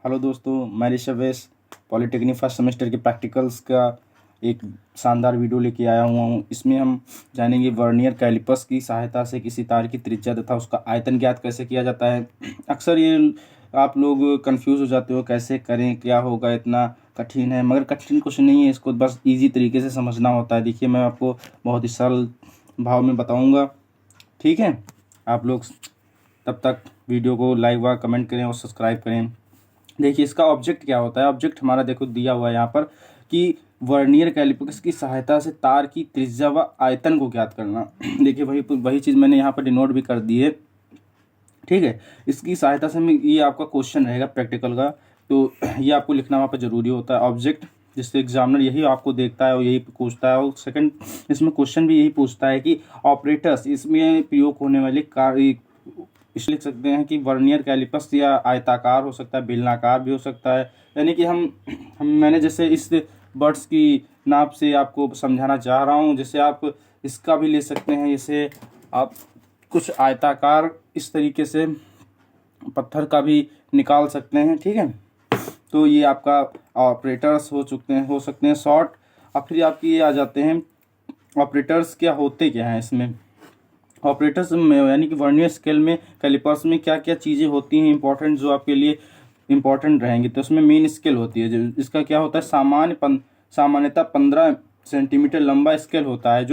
Hello दोस्तों, मैं ऋषभ वैस पॉलिटेक्निक फर्स्ट सेमेस्टर के प्रैक्टिकल्स का एक शानदार वीडियो लेके आया हुआ हूँ। इसमें हम जानेंगे वर्नियर कैलिपर्स की सहायता से किसी तार की त्रिज्या तथा उसका आयतन ज्ञात कैसे किया जाता है। अक्सर ये आप लोग कंफ्यूज हो जाते हो, कैसे करें, क्या होगा, इतना कठिन है। मगर कठिन कुछ नहीं है, इसको बस ईजी तरीके से समझना होता है। देखिए, मैं आपको बहुत ही सरल भाव में बताऊँगा, ठीक है। आप लोग तब तक वीडियो को लाइक व कमेंट करें और सब्सक्राइब करें। देखिए, इसका ऑब्जेक्ट क्या होता है। ऑब्जेक्ट हमारा देखो दिया हुआ है यहाँ पर कि वर्नियर कैलिपर्स की सहायता से तार की त्रिज्या व आयतन को ज्ञात करना। देखिए, वही चीज़ मैंने यहाँ पर डिनोट भी कर दी है, ठीक है। इसकी सहायता से ये आपका क्वेश्चन रहेगा प्रैक्टिकल का, तो ये आपको लिखना वहाँ पर ज़रूरी होता है। ऑब्जेक्ट जिससे एग्जामिनर यही आपको देखता है और यही पूछता है। और सेकंड, इसमें क्वेश्चन भी यही पूछता है कि ऑपरेटर्स, इसमें प्रयोग होने वाले कार्य, इसलिए लिख सकते हैं कि वर्नियर कैलिपर्स या आयताकार हो सकता है, बेलनाकार भी हो सकता है। यानी कि मैंने जैसे इस बर्ड्स की नाप से आपको समझाना चाह रहा हूँ, जैसे आप इसका भी ले सकते हैं। जैसे आप कुछ आयताकार इस तरीके से पत्थर का भी निकाल सकते हैं, ठीक है। तो ये आपका ऑपरेटर्स हो सकते हैं शॉर्ट। और फिर आपकी ये आ जाते हैं ऑपरेटर्स। क्या होते क्या हैं इसमें ऑपरेटर्स में, यानी कि वर्नियर स्केल में कैलिपर्स में क्या क्या चीज़ें होती हैं इंपॉर्टेंट, जो आपके लिए इंपॉर्टेंट रहेंगी। तो उसमें मेन स्केल होती है, जो इसका क्या होता है, सामान्यतः 15 सेंटीमीटर लंबा स्केल होता है,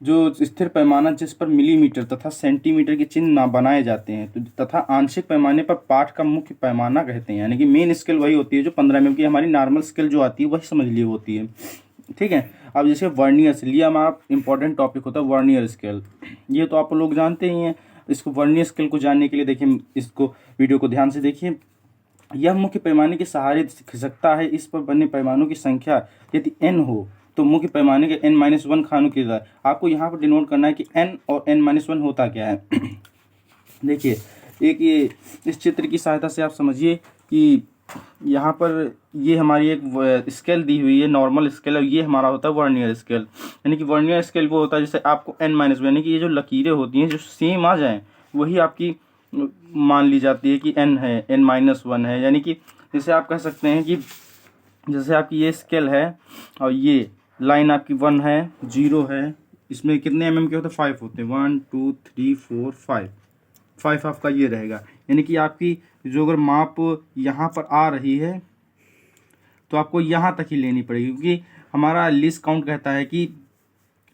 जो स्थिर पैमाना जिस पर मिलीमीटर तथा सेंटीमीटर के चिन्ह बनाए जाते हैं। तो तथा आंशिक पैमाने पर पाठ का मुख्य पैमाना कहते हैं। यानी कि मेन स्केल वही होती है जो 15 mm की, हमारी नॉर्मल स्केल जो आती है वही समझ ली होती है, ठीक है। अब जैसे वर्नियर स्केल, ये हमारा इंपॉर्टेंट टॉपिक होता है वर्नियर स्केल। ये तो आप लोग जानते ही हैं। इसको वर्नियर स्केल को जानने के लिए देखिए, इसको वीडियो को ध्यान से देखिए। यह मुख्य पैमाने के सहारे खिसकता है। इस पर बने पैमानों की संख्या यदि n हो तो मुख्य पैमाने के n-1 खानों की जाए। आपको यहाँ पर डिनोट करना है कि n और n-1 होता क्या है। देखिए, एक ये इस चित्र की सहायता से आप समझिए कि यहाँ पर ये हमारी एक स्केल दी हुई है, नॉर्मल स्केल, और ये हमारा होता है वर्नियर स्केल। यानी कि वर्नियर स्केल वो होता है जैसे आपको n-1, यानी कि ये जो लकीरें होती हैं जो सेम आ जाएं वही आपकी मान ली जाती है कि n है, n-1 है। यानी कि जैसे आप कह सकते हैं कि जैसे आपकी ये स्केल है और ये लाइन आपकी 1 है, 0 है। इसमें कितने mm के होते हैं, 5 होते हैं। 1 2 3 4 5 आपका ये रहेगा। यानी कि आपकी जो अगर माप यहाँ पर आ रही है तो आपको यहाँ तक ही लेनी पड़ेगी, क्योंकि हमारा लिस्ट काउंट कहता है कि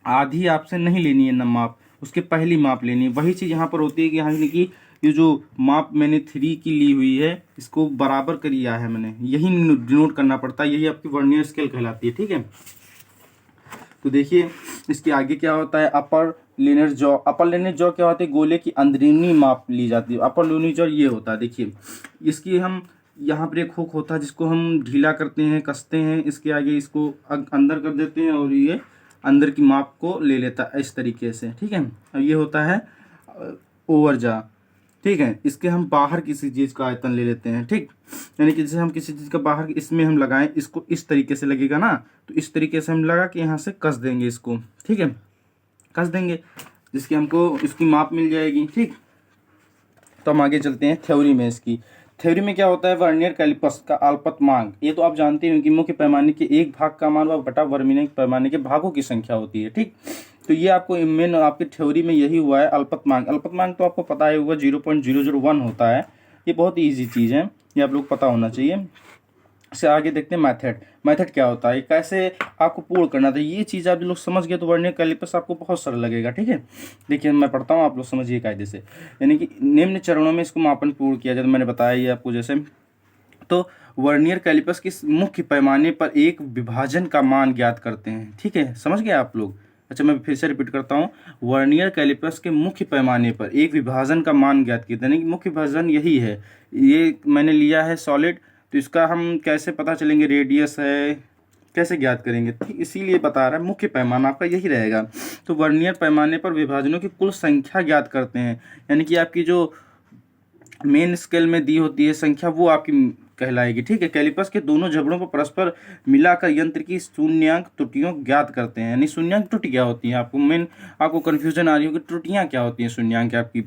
आधी आपसे नहीं लेनी है ना माप, उसके पहली माप लेनी है। वही चीज़ यहाँ पर होती है कि यानी कि ये जो माप मैंने 3 की ली हुई है इसको बराबर करिया है मैंने, यही डिनोट करना पड़ता है। यही आपकी वर्नियर स्केल कहलाती है, ठीक है। तो देखिए, इसके आगे क्या होता है, अपर लिनियर जॉ। अपर लिनियर जॉ क्या होता है, गोले की अंदरूनी माप ली जाती है। अपर लिनियर जॉ ये होता है। देखिए, इसकी हम यहाँ पर एक हुक होता है जिसको हम ढीला करते हैं, कसते हैं, इसके आगे इसको अंदर कर देते हैं और ये अंदर की माप को ले लेता है इस तरीके से, ठीक है। और ये होता है ओवर जा, ठीक है। इसके हम बाहर किसी चीज़ का आयतन ले लेते हैं, ठीक। यानी कि जैसे हम किसी चीज़ का बाहर इसमें हम लगाएं, इसको इस तरीके से लगेगा ना, तो इस तरीके से हम लगा के यहाँ से कस देंगे इसको, ठीक है। कस देंगे जिसकी हमको इसकी माप मिल जाएगी, ठीक। तो हम आगे चलते हैं थ्योरी में। इसकी थ्योरी में क्या होता है, वर्नियर कैलिपर्स का अल्पतमांक। ये तो आप जानते हैं कि मुख्य पैमाने के एक भाग का मान व बटा वर्नियर पैमाने के भागों की संख्या होती है, ठीक। तो ये आपको मेन आपकी थ्योरी में यही हुआ है, अल्पतमांक। अल्पतमांक तो आपको पता ही होगा 0.001 होता है। ये बहुत ही ईजी चीज़ है, ये आप लोग पता होना चाहिए। इससे आगे देखते हैं मेथड क्या होता है, कैसे आपको पूर्ण करना था। ये चीज़ आप लोग समझ गए तो वर्नियर कैलिपर्स आपको बहुत सरल लगेगा, ठीक है। देखिए, मैं पढ़ता हूँ, आप लोग समझिए कायदे से। यानी कि निम्न चरणों में इसको मापन पूर्ण किया जाए। तो मैंने बताया ये आपको, जैसे तो वर्नियर कैलिपर्स के मुख्य पैमाने पर एक विभाजन का मान ज्ञात करते हैं, ठीक है। समझ गए आप लोग। अच्छा, मैं फिर से रिपीट करता हूँ। वर्नियर कैलिपर्स के मुख्य पैमाने पर एक विभाजन का मान ज्ञात किया, यानी कि मुख्य विभाजन यही है। ये मैंने लिया है सॉलिड, तो इसका हम कैसे पता चलेंगे, रेडियस है, कैसे ज्ञात करेंगे, ठीक। इसीलिए बता रहा है मुख्य पैमाना आपका यही रहेगा। तो वर्नियर पैमाने पर विभाजनों की कुल संख्या ज्ञात करते हैं। यानी कि आपकी जो मेन स्केल में दी होती है संख्या वो आपकी कहलाएगी, ठीक है। कैलिपर्स के दोनों जबड़ों को परस्पर मिलाकर यंत्र की शून्यांक त्रुटियों ज्ञात करते हैं। यानी शून्यांक त्रुटि क्या होती है, आपको कन्फ्यूजन आ रही होगी, त्रुटियां क्या होती हैं शून्यांक आपकी।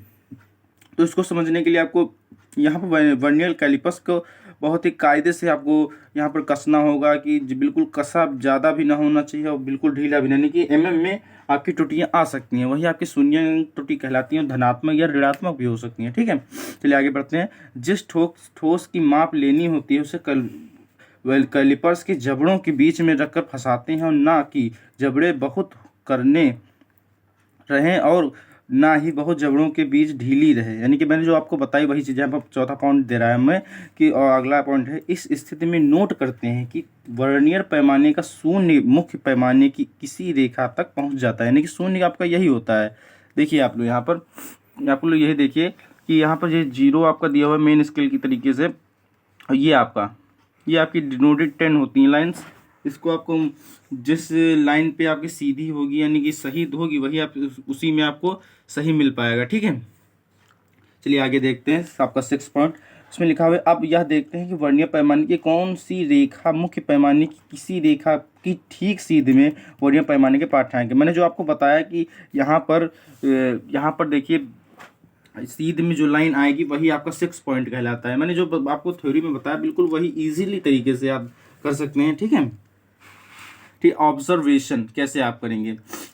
तो इसको समझने के लिए आपको यहाँ पर वर्नियर कैलिपर्स को बहुत ही कायदे से आपको यहाँ पर कसना होगा कि बिल्कुल कसा ज़्यादा भी ना होना चाहिए और बिल्कुल ढीला भी नहीं, यानी कि एमएम में आपकी त्रुटियाँ आ सकती हैं, वही आपकी शून्य त्रुटि कहलाती हैं, धनात्मक या ऋणात्मक भी हो सकती हैं। ठीक है, चलिए आगे बढ़ते हैं। जिस ठोस की माप लेनी होती है उसे कैलिपर्स के जबड़ों के बीच में रखकर फंसाते हैं, और ना कि जबड़े बहुत करने रहें और ना ही बहुत जबड़ों के बीच ढीली रहे। यानी कि मैंने जो आपको बताई वही चीज़ यहाँ पर चौथा पॉइंट दे रहा है मैं कि, और अगला पॉइंट है, इस स्थिति में नोट करते हैं कि वर्नियर पैमाने का शून्य मुख्य पैमाने की किसी रेखा तक पहुँच जाता है, यानी कि शून्य आपका यही होता है। देखिए आप लोग यहाँ पर, आप लोग यही देखिए कि यहाँ पर ये 0 आपका दिया हुआ है मेन स्केल की तरीके से, और ये आपकी डिनोटेड 10 होती हैं लाइन्स। इसको आपको जिस लाइन पे आपकी सीधी होगी यानी कि सही होगी वही आप उसी में आपको सही मिल पाएगा। ठीक है, चलिए आगे देखते हैं आपका 6 पॉइंट। इसमें लिखा हुआ है, अब यह देखते हैं कि वर्नियर पैमाने की कौन सी रेखा मुख्य पैमाने की किसी रेखा की ठीक सीध में वर्नियर पैमाने के पाठ आएंगे। मैंने जो आपको बताया कि यहाँ पर देखिए सीध में जो लाइन आएगी वही आपका 6 पॉइंट कहलाता है। मैंने जो आपको थ्योरी में बताया बिल्कुल वही इजीली तरीके से आप कर सकते हैं। ठीक है, ठीक, ऑब्जर्वेशन कैसे आप करेंगे,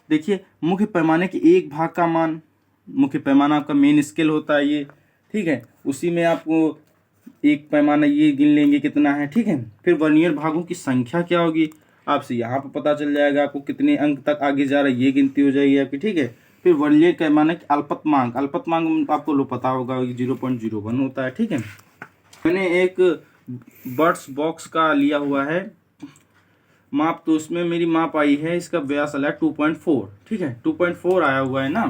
देखिए मुख्य पैमाने के एक भाग का मान, मुख्य पैमाना आपका मेन स्केल होता है ये। ठीक है, उसी में आपको एक पैमाना ये गिन लेंगे कितना है। ठीक है, फिर वर्नियर भागों की संख्या क्या होगी आपसे यहाँ पर पता चल जाएगा, आपको कितने अंक तक आगे जा रहा है ये गिनती हो जाएगी आपकी। ठीक है, फिर वर्नियर पैमाने की अल्पतमांक आपको लो पता होगा 0.01 होता है। ठीक है, मैंने एक बर्ड्स बॉक्स का लिया हुआ है माप, तो उसमें मेरी माप आई है, इसका व्यास आया 2.4। ठीक है, 2.4 आया हुआ है ना,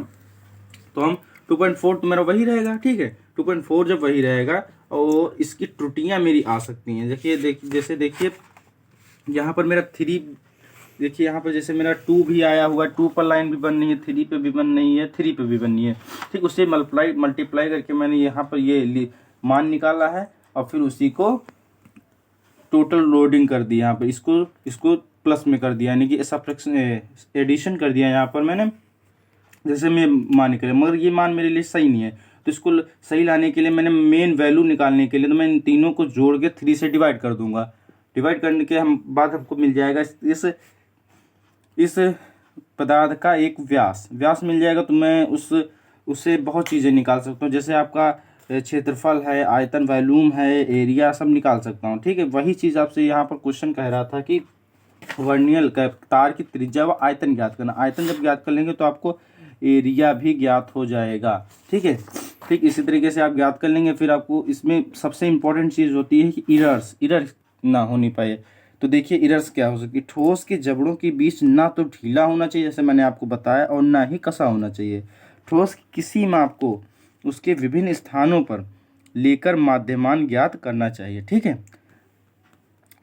तो हम 2.4 तो मेरा वही रहेगा। ठीक है, 2.4 जब वही रहेगा और इसकी त्रुटियां मेरी आ सकती हैं। जैसे देखिए यहाँ पर मेरा 3, देखिए यहाँ पर जैसे मेरा 2 भी आया हुआ है, 2 पर लाइन भी बननी है, 3 पे भी बननी है, 3 पे भी बननी है। ठीक, उससे मल्टीप्लाई करके मैंने यहाँ पर ये मान निकाला है और फिर उसी को टोटल लोडिंग कर दिया यहाँ पर, इसको प्लस में कर दिया, यानी कि सब्ट्रैक्शन एडिशन कर दिया यहाँ पर मैंने, जैसे मैं मान निकले, मगर ये मान मेरे लिए सही नहीं है, तो इसको सही लाने के लिए मैंने मेन वैल्यू निकालने के लिए तो मैं इन तीनों को जोड़ के 3 से डिवाइड कर दूंगा। डिवाइड करने के बाद हमको मिल जाएगा इस पदार्थ का एक व्यास मिल जाएगा, तो मैं उससे बहुत चीज़ें निकाल सकता हूँ, जैसे आपका क्षेत्रफल है, आयतन, वॉल्यूम है, एरिया, सब निकाल सकता हूँ। ठीक है, वही चीज़ आपसे यहाँ पर क्वेश्चन कह रहा था कि वर्नियर तार की त्रिज्या व आयतन ज्ञात करना। आयतन जब ज्ञात कर लेंगे तो आपको एरिया भी ज्ञात हो जाएगा। ठीक है, ठीक इसी तरीके से आप ज्ञात कर लेंगे। फिर आपको इसमें सबसे इंपॉर्टेंट चीज़ होती है कि इरर ना होनी पाए। तो देखिए इरर्स क्या हो सकती है, ठोस के जबड़ों के बीच ना तो ढीला होना चाहिए जैसे मैंने आपको बताया, और ना ही कसा होना चाहिए। ठोस की किसी माप को उसके विभिन्न स्थानों पर लेकर माध्यमान ज्ञात करना चाहिए। ठीक है,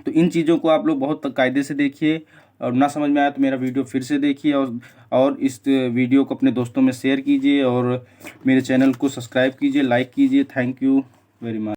तो इन चीज़ों को आप लोग बहुत कायदे से देखिए, और ना समझ में आया तो मेरा वीडियो फिर से देखिए, और इस वीडियो को अपने दोस्तों में शेयर कीजिए, और मेरे चैनल को सब्सक्राइब कीजिए, लाइक कीजिए। Thank you very much.